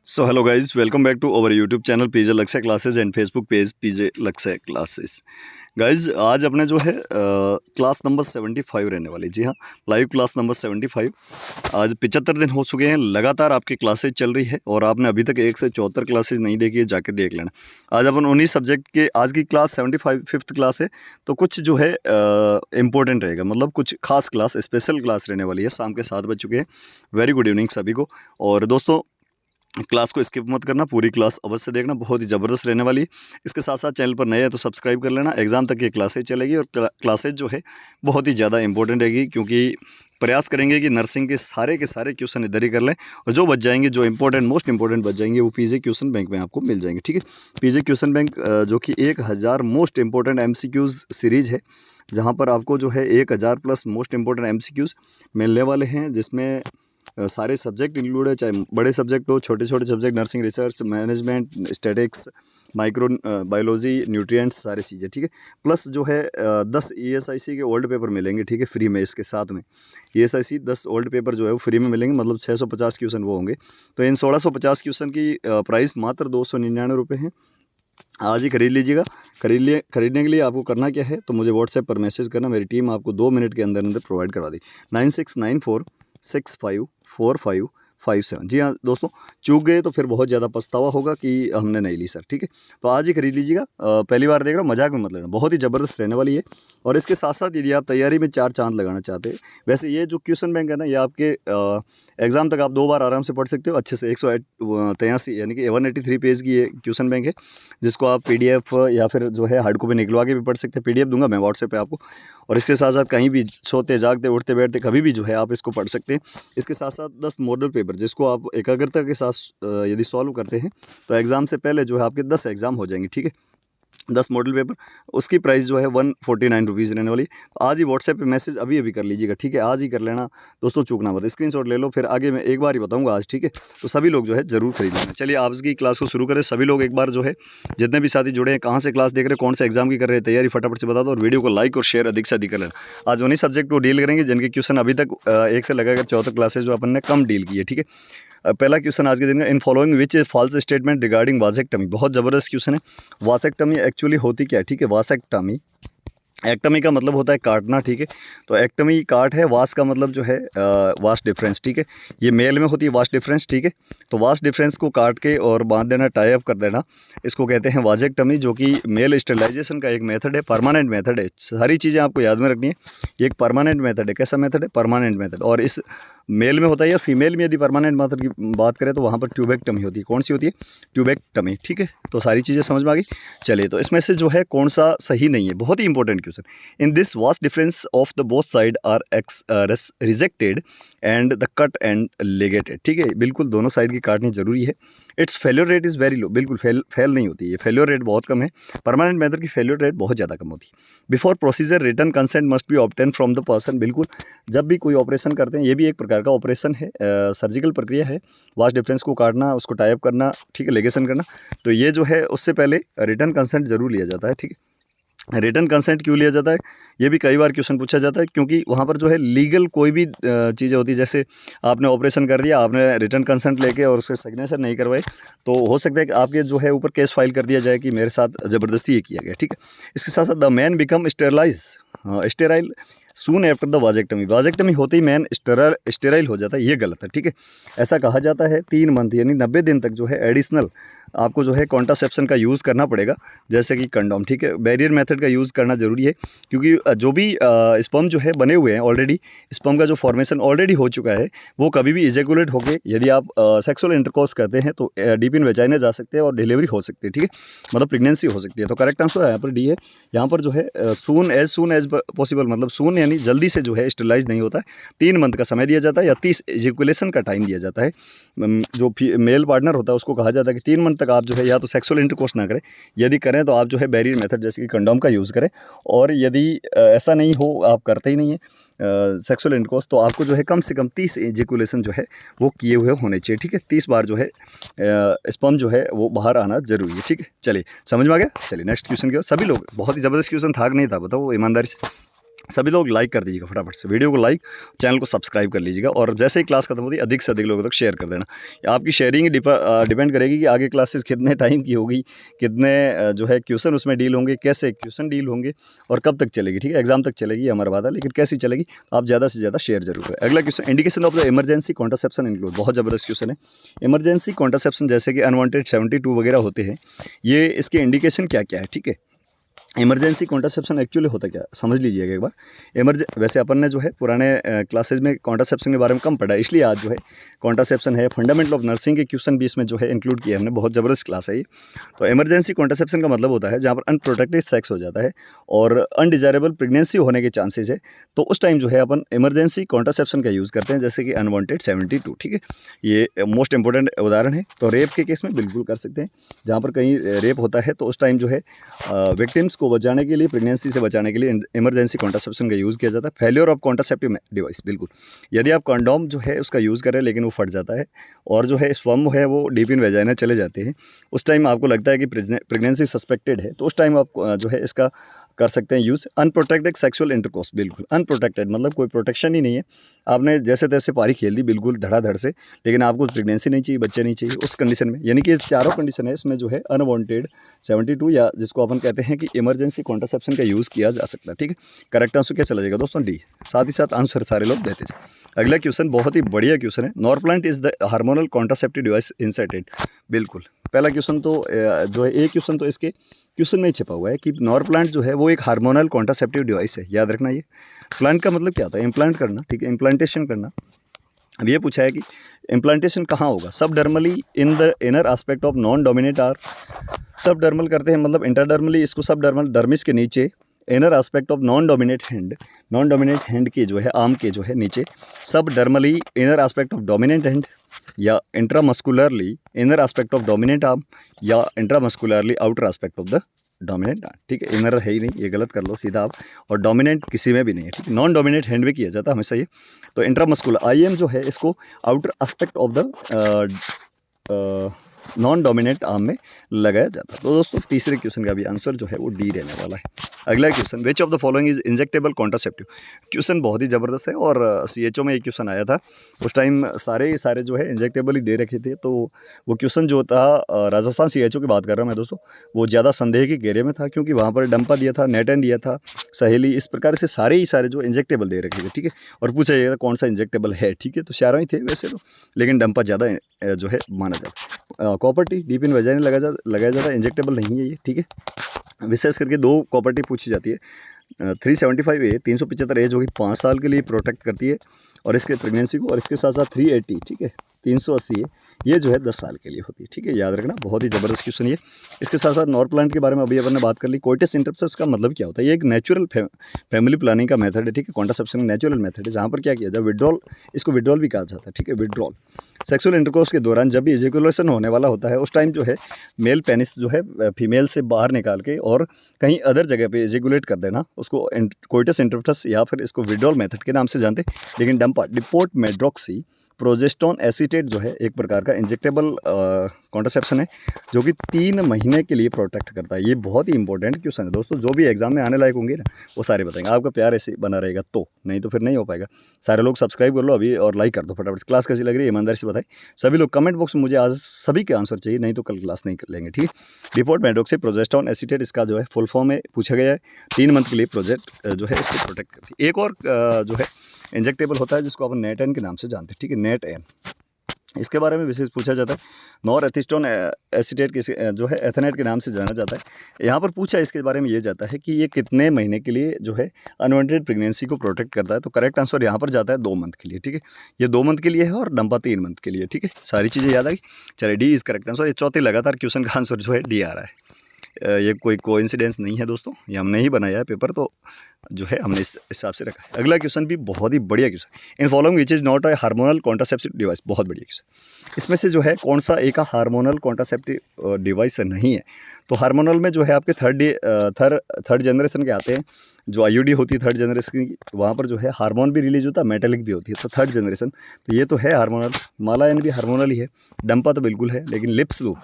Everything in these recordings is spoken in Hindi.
So hello guys, welcome back to our YouTube channel PJ Lakshya classes and Facebook page PJ Lakshya classes. Guys आज अपने जो है क्लास नंबर 75 रहने वाली। जी हाँ, लाइव क्लास नंबर 75। आज 75 दिन हो चुके हैं, लगातार आपकी क्लासेज चल रही है और आपने अभी तक 1 से 74 क्लासेज नहीं देखी है, जाके देख लेना। आज अपन उन्हीं सब्जेक्ट के, आज की क्लास 75 फिफ्थ क्लास है, तो कुछ जो है इंपॉर्टेंट रहेगा, मतलब कुछ खास क्लास, स्पेशल क्लास रहने वाली है। शाम के 7 बज चुके हैं। वेरी गुड इवनिंग सभी को। और दोस्तों, क्लास को स्किप मत करना, पूरी क्लास अवश्य देखना, बहुत ही ज़बरदस्त रहने वाली है। इसके साथ साथ चैनल पर नए हैं तो सब्सक्राइब कर लेना। एग्ज़ाम तक ये क्लासेज चलेगी और क्लासेज जो है बहुत ही ज़्यादा इंपॉर्टेंट रहेगी, क्योंकि प्रयास करेंगे कि नर्सिंग के सारे क्वेश्चन इधर ही कर लें, और जो बच जाएंगे, जो इंपॉर्टेंट मोस्ट इंपॉर्टेंट बच जाएंगे, वो पीजे क्वेश्चन बैंक में आपको मिल जाएंगे। ठीक है, पीजे क्वेश्चन बैंक जो कि 1000 मोस्ट इंपॉर्टेंट एमसीक्यूज़ सीरीज़ है, जहाँ पर आपको जो है 1000 प्लस मोस्ट इंपॉर्टेंट एमसीक्यूज़ मिलने वाले हैं, जिसमें सारे सब्जेक्ट इंक्लूड है, चाहे बड़े सब्जेक्ट हो, छोटे छोटे subject, nursing, research, management, statics, micro biology, nutrients, सारी चीज़ें। ठीक है, प्लस जो है 10 ईएसआईसी के ओल्ड पेपर मिलेंगे। ठीक है, फ्री में। इसके साथ में ईएसआईसी 10 ओल्ड पेपर जो है वो फ्री में मिलेंगे, मतलब 650 क्वेश्चन वो होंगे। तो इन 1650 क्वेश्चन की प्राइस मात्र 299 रुपये है। आज ही खरीद लीजिएगा। खरीदने के लिए आपको करना क्या है, तो मुझे व्हाट्सएप पर मैसेज करना, मेरी टीम आपको 2 मिनट के अंदर अंदर प्रोवाइड करवा दी। 9694654557। जी हाँ दोस्तों, चूक गए तो फिर बहुत ज़्यादा पछतावा होगा कि हमने नहीं ली सर। ठीक है, तो आज ही खरीद लीजिएगा। पहली बार देख रहा हूँ, मजाक में मत लेना, बहुत ही ज़बरदस्त रहने वाली है। और इसके साथ साथ यदि आप तैयारी में 4 चांद लगाना चाहते हैं, वैसे ये जो क्वेश्चन बैंक है ना, ये आपके एग्जाम तक आप 2 बार आराम से पढ़ सकते हो अच्छे से। 183 यानी कि 183 पेज की ये क्वेश्चन बैंक है, जिसको आप पीडीएफ या फिर जो है हार्ड कॉपी निकलवा के भी पढ़ सकते हैं। पीडीएफ दूंगा मैं व्हाट्सएप पे आपको। और इसके साथ साथ कहीं भी सोते जागते उठते बैठते कभी भी जो है आप इसको पढ़ सकते हैं। इसके साथ साथ 10 मॉडल पेपर, जिसको आप एकाग्रता के साथ यदि सॉल्व करते हैं, तो एग्ज़ाम से पहले जो है आपके 10 एग्ज़ाम हो जाएंगे। ठीक है, 10 मॉडल पेपर, उसकी प्राइस जो है 149 रुपीज़ रहने वाली। तो आज ही व्हाट्सएप पे मैसेज अभी अभी कर लीजिएगा। ठीक है, आज ही कर लेना दोस्तों, चूकना मत। स्क्रीनशॉट ले लो, फिर आगे मैं एक बार ही बताऊंगा आज। ठीक है, तो सभी लोग जो है ज़रूर खरीद लेना। चलिए आज की क्लास को शुरू करें। सभी लोग एक बार जो है, जितने भी साथी जुड़े हैं, कहाँ से क्लास देख रहे हैं, कौन से एग्जाम की कर रहे हैं तैयारी, फटाफट से बता दो। और वीडियो को लाइक और शेयर अधिक से अधिक कर लेना। आज उन्हीं सब्जेक्ट को डील करेंगे जिनके क्वेश्चन अभी तक 1 से लगाकर 74 क्लासेज जो अपन ने कम डील की है। ठीक है, पहला क्वेश्चन आज के दिन का, in following which is false statement regarding vasectomy. बहुत ज़बरदस्त क्वेश्चन है। वासेक्टमी एक्चुअली होती क्या है? ठीक है, वासेक्टमी, एक्टमी का मतलब होता है काटना। ठीक है, तो एक्टमी काट है, वास का मतलब जो है वास्ट डिफरेंस। ठीक है, ये मेल में होती है वास्ट डिफरेंस। ठीक है, तो वास्ट डिफरेंस को काट के और बांध देना, टाई अप कर देना, इसको कहते हैं वाजेक्टमी, जो कि मेल स्टेरिलाइजेशन का एक मेथड है, परमानेंट मेथड है। सारी चीज़ें आपको याद में रखनी है। ये एक परमानेंट मेथड है। कैसा मेथड है? Permanent method. और इस मेल में होता है, या फीमेल में यदि परमानेंट मेथड की बात करें तो वहाँ पर ट्यूबेक्टमी होती है। कौन सी होती है? ट्यूबेक्टमी। ठीक है, तो सारी चीज़ें समझ में आ गई। चलिए, तो इसमें से जो है कौन सा सही नहीं है, बहुत ही important question. In this vast difference of the both side are rejected and the cut end ligated. ठीक है, बिल्कुल दोनों साइड की काटनी जरूरी है। Its failure rate is very low, बिल्कुल फेल नहीं होती है, फेल्योर रेट बहुत कम है। परमानेंट मेथड की फेल्योर रेट बहुत ज़्यादा कम होती है। Before procedure return consent must be obtain from the person. बिल्कुल, जब भी कोई ऑपरेशन करते हैं, ये भी एक प्रकार का ऑपरेशन है, सर्जिकल प्रक्रिया है, वास्ट डिफरेंस को काटना, उसको टाइप करना, ठीक है, लेगेशन करना। तो ये जो है उससे पहले रिटर्न कंसेंट जरूर लिया जाता है। ठीक है, रिटर्न कंसेंट क्यों लिया जाता है, ये भी कई बार क्वेश्चन पूछा जाता है, क्योंकि वहाँ पर जो है लीगल कोई भी चीज़ें होती है, जैसे आपने ऑपरेशन कर दिया, आपने रिटर्न कंसेंट लेके और उससे सिग्नेचर नहीं करवाए, तो हो सकता है कि आपके जो है ऊपर केस फाइल कर दिया जाए कि मेरे साथ ज़बरदस्ती ये किया गया। ठीक है, इसके साथ साथ the man become sterile soon after the vasectomy. Vasectomy होते ही मैन स्टेराइल हो जाता है, ये गलत है। ठीक है, ऐसा कहा जाता है 3 मंथ यानी 90 दिन तक जो है एडिशनल आपको जो है कॉन्ट्रासेप्शन का यूज़ करना पड़ेगा, जैसे कि कंडोम। ठीक है, बैरियर मेथड का यूज़ करना ज़रूरी है, क्योंकि जो भी स्पर्म जो है बने हुए हैं ऑलरेडी, स्पर्म का जो फॉर्मेशन ऑलरेडी हो चुका है, वो कभी भी इजेकुलेट होके यदि आप सेक्सुअल इंटरकोर्स करते हैं तो डीप इन वेजाइना जा सकते हैं और डिलीवरी हो सकती है। ठीक है, मतलब प्रेगनेंसी हो सकती है। तो करेक्ट आंसर यहाँ पर डी है। यहाँ पर जो है सून एज पॉसिबल, मतलब सून यानी जल्दी से जो है स्टेलाइज नहीं होता है। 3 मंथ का समय दिया जाता है, या 30 इजेकुलेशन का टाइम दिया जाता है। जो मेल पार्टनर होता है उसको कहा जाता है कि 3 मंथ तक आप जो है या तो सेक्सुअल इंटरकोर्स ना करें, यदि करें तो आप जो है बैरियर मेथड जैसे कि कंडोम का यूज़ करें। और यदि ऐसा नहीं हो, आप करते ही नहीं है सेक्सुअल इंटरकोर्स, तो आपको जो है कम से कम 30 इजेकुलेशन जो है वो किए हुए होने चाहिए। ठीक है, 30 बार जो है स्पर्म जो है वो बाहर आना जरूरी है। ठीक है, चलिए समझ में आ गया। चलिए नेक्स्ट क्वेश्चन की ओर। सभी लोग, बहुत ही ज़बरदस्त क्वेश्चन था कि नहीं था बताओ ईमानदारी से। सभी लोग लाइक कर दीजिएगा फटाफट से, वीडियो को लाइक, चैनल को सब्सक्राइब कर लीजिएगा, और जैसे ही क्लास खत्म होती है अधिक से अधिक लोगों तक शेयर कर देना। आपकी शेयरिंग डिपेंड करेगी कि आगे क्लासेस कितने टाइम की होगी, कितने जो है क्वेश्चन उसमें डील होंगे, कैसे क्वेश्चन डील होंगे, और कब तक चलेगी। ठीक है, एग्जाम तक चलेगी, ये हमारा वादा है, लेकिन कैसी चलेगी आप ज़्यादा से ज़्यादा शेयर जरूर करें। अगला question, indication of the emergency contraception include, बहुत ज़बरदस्त क्वेश्चन है। इमरजेंसी कॉन्ट्रासेप्शन जैसे कि अनवांटेड 72 वगैरह होते हैं, ये इसके इंडिकेशन क्या क्या है। ठीक है, इमरजेंसी कॉन्ट्रासेप्शन एक्चुअली होता क्या है समझ लीजिएगा एक बार। वैसे अपन ने जो है पुराने क्लासेज में कॉन्ट्रासेप्शन के बारे में कम पढ़ा है, इसलिए आज जो है कॉन्ट्रासेप्शन है, फंडामेंटल ऑफ नर्सिंग के क्वेश्चन भी इसमें जो है इंक्लूड किया है हमने, बहुत ज़बरदस्त क्लास है ये। तो इमरजेंसी कॉन्ट्रासेप्शन का मतलब होता है जहाँ पर अनप्रोटेक्टेड सेक्स हो जाता है और अनडिजायरेबल प्रेगनेंसी होने के चांसेस है, तो उस टाइम जो है अपन इमरजेंसी कॉन्ट्रासेप्शन का यूज़ करते हैं, जैसे कि अनवांटेड 72। ठीक है, ये मोस्ट इंपॉर्टेंट उदाहरण है। तो रेप के केस में बिल्कुल कर सकते हैं, जहाँ पर कहीं रेप होता है तो उस टाइम जो है विक्टिम्स को बचाने के लिए, प्रेगनेंसी से बचाने के लिए इमरजेंसी कॉन्ट्रासेप्शन का यूज़ किया जाता है। फेलियर ऑफ कॉन्ट्रासेप्टिव डिवाइस, बिल्कुल, यदि आप कंडोम जो है उसका यूज़ कर रहे हैं लेकिन वो फट जाता है और जो है स्पर्म है वो डीप इन वेजाइना चले जाते हैं, उस टाइम आपको लगता है कि प्रेगनेंसी सस्पेक्टेड है, तो उस टाइम आप जो है इसका कर सकते हैं यूज़। अनप्रोटेक्टेड सेक्सुअल इंटरकोर्स, बिल्कुल अनप्रोटेक्टेड मतलब कोई प्रोटेक्शन ही नहीं है, आपने जैसे तैसे पारी खेल दी बिल्कुल धड़ाधड़ से, लेकिन आपको प्रेगनेंसी नहीं चाहिए, बच्चे नहीं चाहिए, उस कंडीशन में, यानी कि चारों कंडीशन है इसमें जो है अनवांटेड 72 या जिसको अपन कहते हैं कि इमरजेंसी कॉन्ट्रासेप्शन का यूज़ किया जा सकता है। ठीक है, करेक्ट आंसर क्या चला जाएगा दोस्तों, डी। साथ ही साथ आंसर सारे लोग देते जाए। अगला क्वेश्चन बहुत ही बढ़िया क्वेश्चन है, Norplant is the hormonal contraceptive device inserted, बिल्कुल। पहला क्वेश्चन तो जो है एक क्वेश्चन तो इसके क्वेश्चन में ही छिपा हुआ है कि नॉर प्लांट जो है वो एक हार्मोनल कॉन्ट्रासेप्टिव डिवाइस है, याद रखना। ये प्लांट का मतलब क्या होता है, इम्प्लांट करना। ठीक है, इम्प्लांटेशन करना। अब ये पूछा है कि इम्प्लांटेशन कहाँ होगा, subdermally in the inner aspect of non dominant arm, subdermal करते हैं मतलब इंटरडर्मली, इसको सब डर्मल डर्मिस के नीचे, inner aspect of non dominant hand, non dominant hand के जो है आर्म के जो है नीचे, subdermally inner aspect of dominant hand, या intramuscularly inner aspect of dominant arm, या intramuscularly outer aspect of the dominant arm. ठीक है, इनर है ही नहीं, ये गलत कर लो सीधा आप, और डोमिनेंट किसी में भी नहीं है। ठीक है, नॉन डोमिनेंट हैंड में किया जाता है हमेशा ये। तो इंट्रामस्कुलर आईएम जो है इसको outer aspect of the non dominant arm में लगाया जाता है। तो दोस्तों तीसरे क्वेश्चन का भी आंसर जो है वो डी रहने वाला है। अगला question, which of the following is injectable contraceptive, question बहुत ही ज़बरदस्त है, और सीएचओ में एक क्वेश्चन आया था, उस टाइम सारे जो है इंजेक्टेबल ही दे रखे थे। तो वो क्वेश्चन जो था राजस्थान सीएचओ की बात कर रहा हूँ मैं दोस्तों, वो ज़्यादा संदेह के घेरे में था, क्योंकि वहाँ पर डंपा दिया था, नेटन दिया था, सहेली, इस प्रकार से सारे जो इंजेक्टेबल दे रखे थे। ठीक है, और पूछा जाएगा कौन सा इंजेक्टेबल है। ठीक है, तो चारों ही थे वैसे तो, लेकिन डंपा ज़्यादा जो है माना जाता। Copper T deep in vagina लगाया जाता है, इंजेक्टेबल नहीं है ये। ठीक है, विशेष करके 2 कॉपर टी पूछी जाती है, 375A 375A जो कि 5 साल के लिए प्रोटेक्ट करती है और इसके प्रेगनेंसी को, और इसके साथ साथ 380, ठीक है 380 है, ये जो है 10 साल के लिए होती है। ठीक है, याद रखना, बहुत ही ज़बरदस्त क्वेश्चन ये। इसके साथ साथ नॉर प्लांट के बारे में अभी अपन ने बात कर ली। कोइटस इंटरप्टस का मतलब क्या होता है, ये एक नेचुरल फैमिली प्लानिंग का मेथड है। ठीक है, कॉन्ट्रासेप्शन नेचुरल मेथड है, जहाँ पर क्या किया जाए, विड्रॉल, इसको विड्रॉल भी कहा जाता है। ठीक है, विड्रॉल सेक्सुअल इंटरकोर्स के दौरान जब भी इजेकुलेशन होने वाला होता है, उस टाइम जो है मेल पेनिस जो है फीमेल से बाहर निकाल के और कहीं अदर जगह पे इजेकुलेट कर देना, उसको कोइटस इंटरप्टस या फिर इसको विड्रॉल मेथड के नाम से जानते हैं। लेकिन डंपा डिपोट मेड्रोक्सी प्रोजेस्टोन एसीटेट जो है एक प्रकार का इंजेक्टेबल कॉन्ट्रासेप्शन है, जो कि 3 महीने के लिए प्रोटेक्ट करता है। ये बहुत ही इंपॉर्टेंट क्वेश्चन है दोस्तों, जो भी एग्जाम में आने लायक होंगे ना वो सारे बताएंगे। आपका प्यार ऐसे बना रहेगा तो, नहीं तो फिर नहीं हो पाएगा। सारे लोग सब्सक्राइब कर लो अभी और लाइक कर दो फटाफट। क्लास कैसी लग रही है ईमानदारी से बताएं सभी लोग, कमेंट बॉक्स में मुझे आज सभी के आंसर चाहिए, नहीं तो कल क्लास नहीं कर लेंगे। ठीक है, डिपोट मेड्रोक्सी प्रोजेस्टोन एसीटेट, इसका जो है फुल फॉर्म में पूछा गया है। 3 मंथ के लिए प्रोजेक्ट जो है इसको प्रोटेक्ट करती है। एक और जो है इंजेक्टेबल होता है जिसको अपन नेट एन के नाम से जानते हैं। ठीक है, नेट एन, इसके बारे में विशेष पूछा जाता है। नॉर एथिस्टोन एसीटेट के जो है एथेनेट के नाम से जाना जाता है। यहाँ पर पूछा इसके बारे में ये जाता है कि ये कितने महीने के लिए जो है अनवांटेड प्रेगनेंसी को प्रोटेक्ट करता है। तो करेक्ट आंसर यहाँ पर जाता है 2 मंथ के लिए। ठीक है, ये 2 मंथ के लिए है और डंपा 3 मंथ के लिए। ठीक है, सारी चीज़ें याद आ गई। चलिए, डी इज़ करेक्ट आंसर। ये चौथे लगातार क्वेश्चन का आंसर जो है डी आ रहा है। ये कोई कोइंसिडेंस नहीं है दोस्तों, ये हमने ही बनाया है पेपर, तो जो है हमने इस हिसाब से रखा है। अगला क्वेश्चन भी बहुत ही बढ़िया question, in following which is not a hormonal contraceptive device, बहुत बढ़िया क्वेश्चन। इसमें से जो है कौन सा एक हार्मोनल कॉन्ट्रासेप्टिव डिवाइस नहीं है। तो हार्मोनल में जो है आपके थर्ड जनरेशन के आते हैं, जो आईयूडी होती है थर्ड जनरेशन की, वहाँ पर जो है हार्मोन भी रिलीज होता है, मेटेलिक भी होती है। तो थर्ड जनरेशन, तो ये तो है हार्मोनल। माला एन भी हार्मोनल ही है। डंपा तो बिल्कुल है, लेकिन लिप्स लूप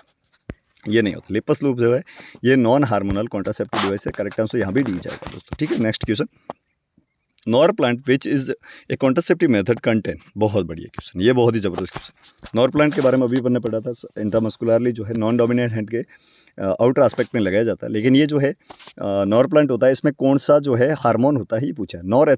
ये नहीं होता। लिपस लूप जो है ये नॉन हार्मोनल कॉन्ट्रासेप्टिव डिवाइस है। करेक्ट आंसर यहाँ भी डी जाएगा दोस्तों। ठीक है, next question, nor plant which is a contraceptive method contain, बहुत बढ़िया क्वेश्चन, ये बहुत ही ज़बरदस्त क्वेश्चन। नॉर प्लांट के बारे में अभी हमने पढ़ा था, इंट्रामस्कुलरली जो है नॉन डोमिनेंट हैंड के आउटर एस्पेक्ट में लगाया जाता है, लेकिन ये जो है नॉर प्लांट होता है, इसमें कौन सा जो है हार्मोन होता है ये पूछा है। नॉर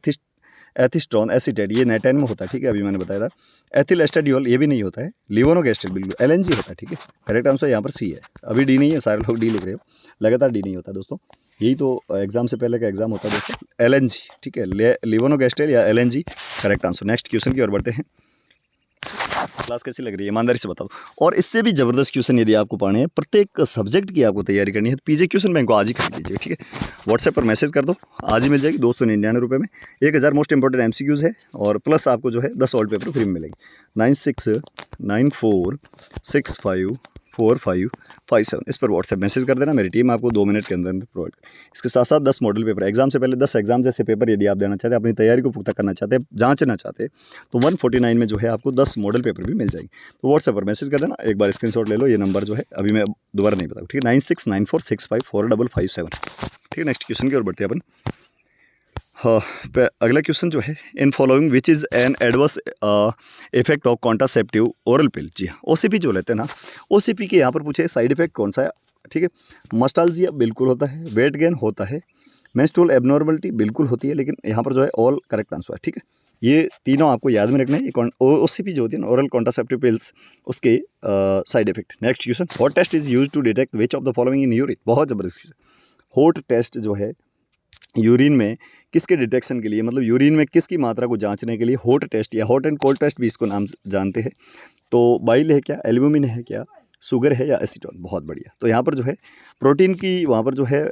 एथिस्टोन एसीटेट, ये नेटेन में होता है, ठीक है, अभी मैंने बताया था। एथिल एस्टेडियोल, ये भी नहीं होता है। लिवोनोगेस्ट्रिल बिल्कुल एलएनजी होता है, ठीक है। करेक्ट आंसर यहाँ पर सी है। अभी डी नहीं है, सारे लोग डी लिख रहे हो, लगातार डी नहीं होता दोस्तों, यही तो एग्जाम से पहले का एग्जाम होता है दोस्तों, एलएनजी, ठीक है, लिवोनोगेस्ट्रिल या LNG correct answer. Next question की ओर बढ़ते हैं। क्लास कैसी लग रही है ईमानदारी से बताओ। और इससे भी ज़बरदस्त क्वेश्चन यदि आपको पढ़ने हैं, प्रत्येक सब्जेक्ट की आपको तैयारी करनी है, तो पीजे क्वेश्चन बैंक को आज ही खरीद लीजिए, ठीक है। व्हाट्सएप पर मैसेज कर दो, आज ही मिल जाएगी 299 में। 1000 मोस्ट इंपॉर्टेंट एमसीक्यूज़ है, और प्लस आपको जो है 10 ऑल्ड पेपर फ्री में मिलेगी। 9694654557 इस पर व्हाट्सएप मैसेज कर देना, मेरी टीम आपको 2 मिनट के अंदर अंदर प्रोवाइड। इसके साथ साथ 10 मॉडल पेपर, एग्जाम से पहले 10 एग्जाम जैसे पेपर यदि आप देना चाहते हैं, अपनी तैयारी को पुख्ता करना चाहते हैं, जांचना चाहते हैं, तो 149 में जो है आपको 10 मॉडल पेपर भी मिल जाएंगे। तो व्हाट्सएप पर मैसेज कर देना, एक बार स्क्रीनशॉट ले लो, ये नंबर जो है अभी मैं दोबारा नहीं बताऊँ, ठीक है, 9694654557, ठीक है। नेक्स्ट क्वेश्चन की ओर बढ़ते हैं अपन। हाँ, अगला क्वेश्चन जो है, in following which is an adverse effect of contraceptive oral pill. जी हाँ, ओसीपी जो लेते हैं ना, ओसीपी के यहाँ पर पूछे साइड इफेक्ट कौन सा है, ठीक है। मस्टाल्जिया बिल्कुल होता है, वेट गेन होता है, मेंस्ट्रुअल एबनॉर्मलिटी बिल्कुल होती है, लेकिन यहाँ पर जो है ऑल करेक्ट आंसर है, ठीक है। ये तीनों आपको याद में रखना है। ये ओसीपी जो होती है ना, ओरल कॉन्ट्रासेप्टिव पिल्स, उसके side effect. Next question, hot test is use to detect which of the following in urine. बहुत जबरदस्त क्वेश्चन। हॉट टेस्ट जो है यूरिन में किसके डिटेक्शन के लिए, मतलब यूरिन में किसकी मात्रा को जांचने के लिए हॉट टेस्ट या हॉट एंड कोल्ड टेस्ट भी इसको नाम जानते हैं। तो बाइल है क्या, एल्ब्यूमिन है क्या, शुगर है या एसीटोन। बहुत बढ़िया। तो यहाँ पर जो है प्रोटीन की वहाँ पर जो है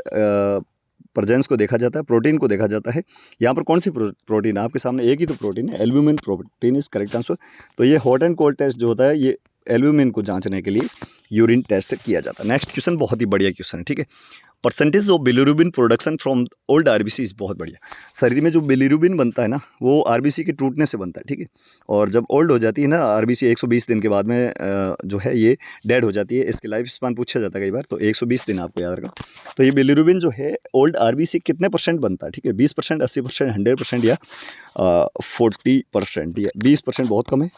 प्रेजेंस को देखा जाता है, प्रोटीन को देखा जाता है। यहाँ पर कौन सी प्रोटीन है आपके सामने, एक ही तो प्रोटीन है, albumin protein is correct answer. तो ये हॉट एंड कोल्ड टेस्ट जो होता है, ये एल्ब्यूमिन को जांचने के लिए यूरिन टेस्ट किया जाता है। नेक्स्ट क्वेश्चन बहुत ही बढ़िया क्वेश्चन है, ठीक है। Percentage of bilirubin production from old RBC is, बहुत बढ़िया। शरीर में जो बिलिरुबिन बनता है ना, वो आरबीसी के टूटने से बनता है, ठीक है। और जब ओल्ड हो जाती है ना आरबीसी, 120 दिन के बाद में जो है ये डेड हो जाती है। इसके लाइफ स्पान पूछा जाता है कई बार, तो 120 दिन आपको याद रखना। तो ये बिलिरुबिन जो है ओल्ड आरबीसी कितने परसेंट बनता है, ठीक है, 20%, 80%, 100% या 40%, या 20% बहुत कम है,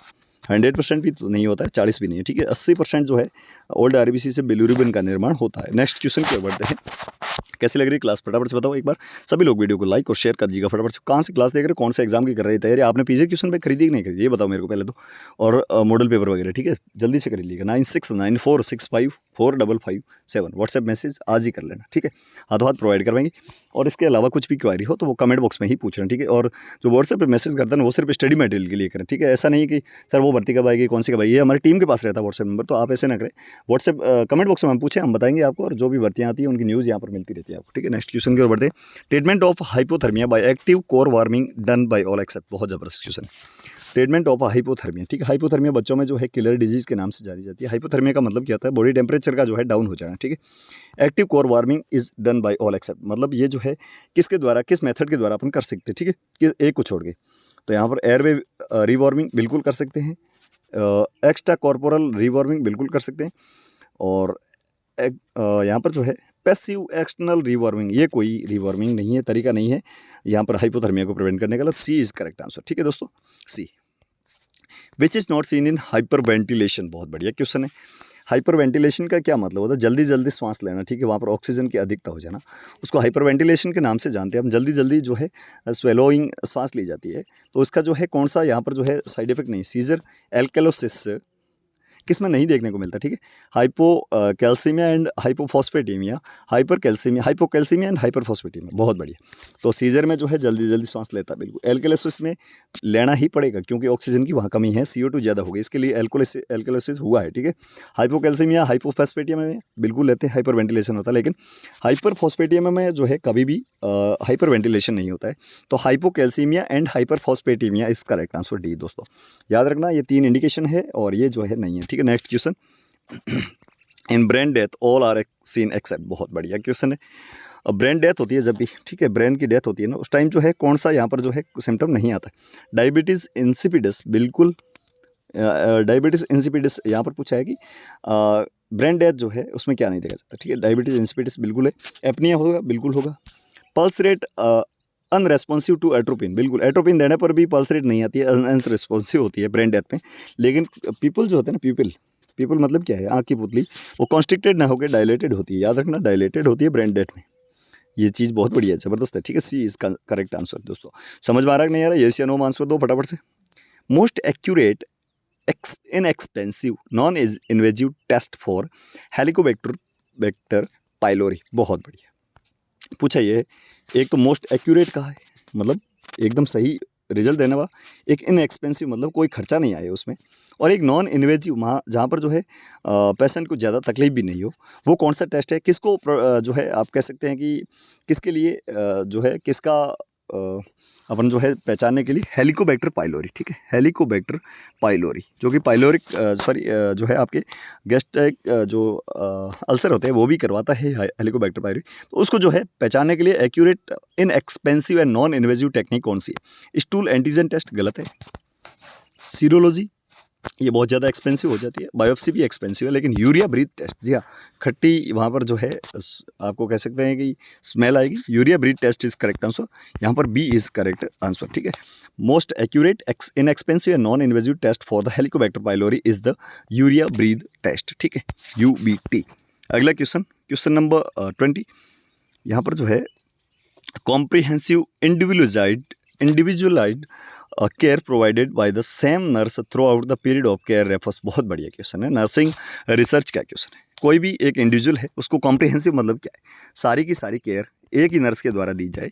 100% भी तो नहीं होता है, 40 भी नहीं है, ठीक है। 80% जो है ओल्ड आरबीसी से बिलिरुबिन का निर्माण होता है। नेक्स्ट क्वेश्चन की ओर बढ़ते हैं। कैसी लग रही है क्लास, फटाफट से बताओ एक बार। सभी लोग वीडियो को लाइक और शेयर कर दीजिएगा फटाफट से। कहाँ से क्लास देख रहे हो, कौन से एग्जाम की कर रहे हैं तैयारी, आपने पीजे क्वेश्चन पे खरीदी कि नहीं खरीदी, ये बताओ मेरे को पहले तो। और मॉडल पेपर वगैरह, ठीक है, जल्दी से कर लीजिएगा। 9694654557 व्हाट्सएप मैसेज आज ही कर लेना, ठीक है, हाथों हाथ प्रोवाइड करवाएंगे। और इसके अलावा कुछ भी क्वारी हो तो वो कमेंट बॉक्स में ही पूछ रहे हैं, ठीक है। और जो व्हाट्सएप पे मैसेज करते हैं वो सिर्फ स्टडी मटेरियल के लिए करें, ठीक है। ऐसा नहीं कि सर वो भर्ती कब आएगी, कौन सी कब आएगी, ये हमारी टीम के पास रहता है व्हाट्सएप नंबर, तो आप ऐसे ना करें। व्हाट्सएप कमेंट बॉक्स में हम पूछें, हम बताएंगे आपको, और जो भी भर्तियाँ आती है उनकी न्यूज़ यहाँ पर मिलती रहती है आपको, ठीक है। नेक्स्ट क्वेश्चन की ओर बढ़ते हैं। Treatment of hypothermia by active core warming done by all except, बहुत जबरदस्त क्वेश्चन। ट्रीटमेंट ऑफ हाइपोथर्मिया, ठीक है। हाइपोथर्मिया बच्चों में जो है किलर डिजीज के नाम से जानी जाती है। हाइपोथर्मिया का मतलब क्या होता है, बॉडी टेम्परेचर का जो है डाउन हो जाना, ठीक है। Active core warming is done by all except, मतलब ये जो है किसके द्वारा, किस मेथड के द्वारा अपन कर सकते हैं, ठीक है, कि एक को छोड़ के। तो यहाँ पर एयरवे रिवार्मिंग बिल्कुल कर सकते हैं, एक्स्ट्रा कॉर्पोरल रिवार्मिंग बिल्कुल कर सकते हैं, और यहाँ पर जो है पैसिव एक्सटर्नल रिवार्मिंग, ये कोई रिवार्मिंग नहीं है, तरीका नहीं है यहाँ पर हाइपोथर्मिया को प्रिवेंट करने का। सी इज करेक्ट आंसर, ठीक है दोस्तों, C. Which is not seen in hyperventilation, बहुत बढ़िया क्वेश्चन है। हाइपर वेंटिलेशन का क्या मतलब होता है, जल्दी जल्दी सांस लेना, ठीक है, वहाँ पर ऑक्सीजन की अधिकता हो जाना, उसको हाइपर वेंटिलेशन के नाम से जानते हैं हम। जल्दी जल्दी जो है स्वेलोइंग सांस ली जाती है, तो इसका जो है कौन सा यहाँ पर जो है साइड इफेक्ट नहीं, सीजर, एल्केलोसिस किस में नहीं देखने को मिलता, ठीक है। Hypocalcaemia and hypophosphataemia, hypercalcaemia, hypocalcaemia and hyperphosphataemia, बहुत बढ़िया। तो सीजर में जो है जल्दी जल्दी सांस लेता है, बिल्कुल। एल्केलोसिस में लेना ही पड़ेगा क्योंकि ऑक्सीजन की वहाँ कमी है, CO2 ज़्यादा हो गई, इसके लिए एल्कोलिसिस हुआ है, ठीक है। हाइपोकैल्सीमिया हाइपोफॉस्फेटियम में बिल्कुल लेते हैं, हाइपर वेंटिलेशन होता है, लेकिन हाइपरफॉस्फेटियम में जो है कभी भी हाइपर वेंटिलेशन नहीं होता है। तो हाइपोकैल्सीमिया एंड हाइपरफॉस्फेटिमिया इस करेक्ट आंसर डी दोस्तों, याद रखना, ये 3 इंडिकेशन है और ये जो है नहीं है, ठीक है। Next question, in brain death all are seen except, बहुत बढ़िया क्वेश्चन है। ब्रेन डेथ होती है जब भी, ठीक है, ब्रेन की डेथ होती है ना, उस टाइम जो है कौन सा यहाँ पर जो है सिम्टम नहीं आता है। डायबिटीज़ इंसिपिडस, बिल्कुल डायबिटीज़ इंसिपिडस यहाँ पर पूछा है कि ब्रेन डेथ जो है उसमें क्या नहीं देखा जाता, ठीक है। डायबिटीज़ इंसिपिडस बिल्कुल है। एपनिया होगा, बिल्कुल होगा। Pulse rate unresponsive to atropine, बिल्कुल एट्रोपिन देने पर भी पल्स रेट नहीं आती है, अनरेस्पॉन्सिव होती है ब्रेन डेथ में। लेकिन पीपल जो होते हैं ना, पीपल मतलब क्या है, आँख की पुतली, वो कॉन्स्ट्रिक्टेड ना होकर डायलेटेड होती है, याद रखना डायलेटेड होती है ब्रेन डेथ में। ये चीज़ बहुत बढ़िया है, ज़बरदस्त है, ठीक है। सी इसका करेक्ट आंसर दोस्तों। समझ में आ रहा है कि नहीं आ रहा? येस या नो आंसर दो फटाफट से। Most accurate inexpensive non invasive test for Helicobacter pylori, बहुत बढ़िया पूछा ये है। एक तो मोस्ट एक्यूरेट कहा है, मतलब एकदम सही रिजल्ट देने वाला, एक इनएक्सपेंसिव मतलब कोई खर्चा नहीं आए उसमें, और एक नॉन इन्वेजिव, वहाँ जहाँ पर जो है पेशेंट को ज़्यादा तकलीफ भी नहीं हो। वो कौन सा टेस्ट है, किसको जो है आप कह सकते हैं कि किसके लिए जो है किसका अपन जो है पहचानने के लिए, हेलिकोबैक्टर पाइलोरी, ठीक है। हेलिकोबैक्टर पाइलोरी जो कि पाइलोरिक जो है आपके गैस्ट्रिक जो अल्सर होते हैं वो भी करवाता है हेलिकोबैक्टर पाइलोरी। तो उसको जो है पहचानने के लिए accurate inexpensive and non invasive technique कौन सी है? स्टूल एंटीजन टेस्ट गलत है। सीरोलॉजी ये बहुत ज़्यादा एक्सपेंसिव हो जाती है। बायोप्सी भी एक्सपेंसिव है। लेकिन यूरिया ब्रीथ टेस्ट, जी हाँ, खट्टी वहाँ पर जो है आपको कह सकते हैं कि स्मेल आएगी। Urea breath test is correct answer, यहाँ पर बी इज़ करेक्ट आंसर, ठीक है। Most accurate inexpensive and non invasive test for the Helicobacter pylori is the urea breath test, ठीक है, UBT। अगला क्वेश्चन नंबर 20। यहाँ पर जो है comprehensive individualised care provided by the same nurse through out the period of care refers, बहुत बढ़िया क्वेश्चन है। नर्सिंग रिसर्च का क्वेश्चन है। कोई भी एक इंडिविजुअल है, उसको कॉम्प्रिहेंसिव मतलब क्या है, सारी की सारी केयर एक ही नर्स के द्वारा दी जाए।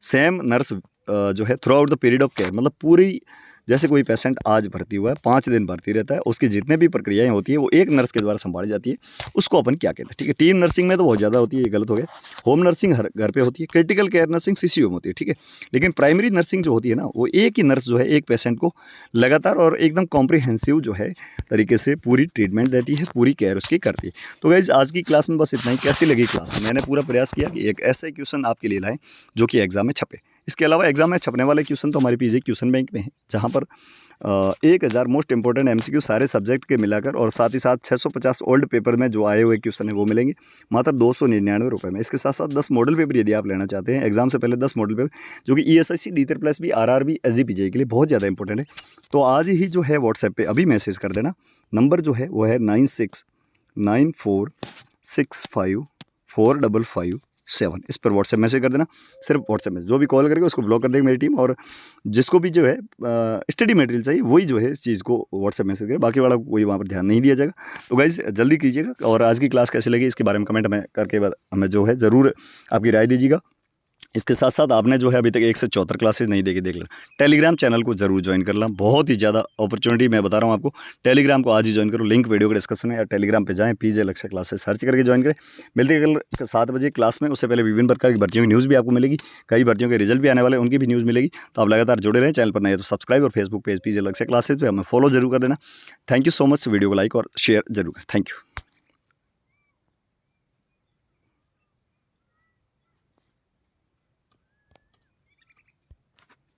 सेम नर्स जो है through out the period of care मतलब पूरी, जैसे कोई पेशेंट आज भर्ती हुआ है, 5 दिन भर्ती रहता है, उसकी जितने भी प्रक्रियाएं होती है वो एक नर्स के द्वारा संभाली जाती है, उसको अपन क्या कहते हैं, ठीक है। टीम नर्सिंग में तो बहुत ज़्यादा होती है, ये गलत हो गया। होम नर्सिंग हर घर पे होती है। क्रिटिकल केयर नर्सिंग CCU में होती है, ठीक है। लेकिन प्राइमरी नर्सिंग जो होती है ना, वो एक ही नर्स जो है एक पेशेंट को लगातार और एकदम कॉम्प्रिहेंसिव जो है तरीके से पूरी ट्रीटमेंट देती है, पूरी केयर उसकी करती है। तो गाइज आज की क्लास में बस इतना ही। कैसी लगी क्लास में? मैंने पूरा प्रयास किया कि एक ऐसे क्वेश्चन आपके लिए लाएं जो कि एग्जाम में छपे। इसके अलावा एग्जाम में छपने वाले क्वेश्चन तो हमारे PG क्वेश्चन बैंक में है, जहाँ पर 1000 मोस्ट इंपॉर्टेंट MCQ सारे सब्जेक्ट के मिलाकर, और साथ ही साथ 650 ओल्ड पेपर में जो आए हुए क्वेश्चन है वो मिलेंगे मात्र 299 रुपये में। इसके साथ साथ 10 मॉडल पेपर यदि आप लेना चाहते हैं एग्जाम से पहले, 10 मॉडल पेपर जो कि ESIC D3+B RRB SGPJ के लिए बहुत ज़्यादा इंपॉर्टेंट है। तो आज ही जो है व्हाट्सएप पे अभी मैसेज कर देना। नंबर जो है वो है 9694654557। इस पर व्हाट्सएप मैसेज कर देना। सिर्फ व्हाट्सएप मैसेज, जो भी कॉल करेगा उसको ब्लॉक कर देगी मेरी टीम, और जिसको भी जो है स्टडी मटेरियल चाहिए वही जो है इस चीज़ को व्हाट्सएप मैसेज करे, बाकी वाला कोई वहाँ पर ध्यान नहीं दिया जाएगा। तो गाइज जल्दी कीजिएगा, और आज की क्लास कैसी लगी इसके बारे में कमेंट में करके हमें जो है ज़रूर आपकी राय दीजिएगा। इसके साथ साथ आपने जो है अभी तक 1 से 74 क्लासेज नहीं देखी, देख लेना। टेलीग्राम चैनल को जरूर ज्वाइन कर लेना, बहुत ही ज़्यादा अपॉर्चुनिटी मैं बता रहा हूँ आपको। टेलीग्राम को आज ही ज्वाइन करो, लिंक वीडियो के डिस्क्रिप्शन में, या टेलीग्राम पे जाएं, PJ लक्ष्य क्लासेस सर्च करके ज्वाइन करें। मिलते हैं कल 7 बजे क्लास में। उससे पहले विभिन्न प्रकार की भर्तियों की न्यूज़ भी आपको मिलेगी, कई भर्तियों के रिजल्ट भी आने वाले, उनकी भी न्यूज़ मिलेगी। तो आप लगातार जुड़े रहें। चैनल पर नए तो सब्सक्राइब, और फेसबुक पेज PJ लक्ष्य क्लासेस पे हमें फॉलो जरूर कर देना। Thank you so much. Video को लाइक और शेयर जरूर करें। Thank you.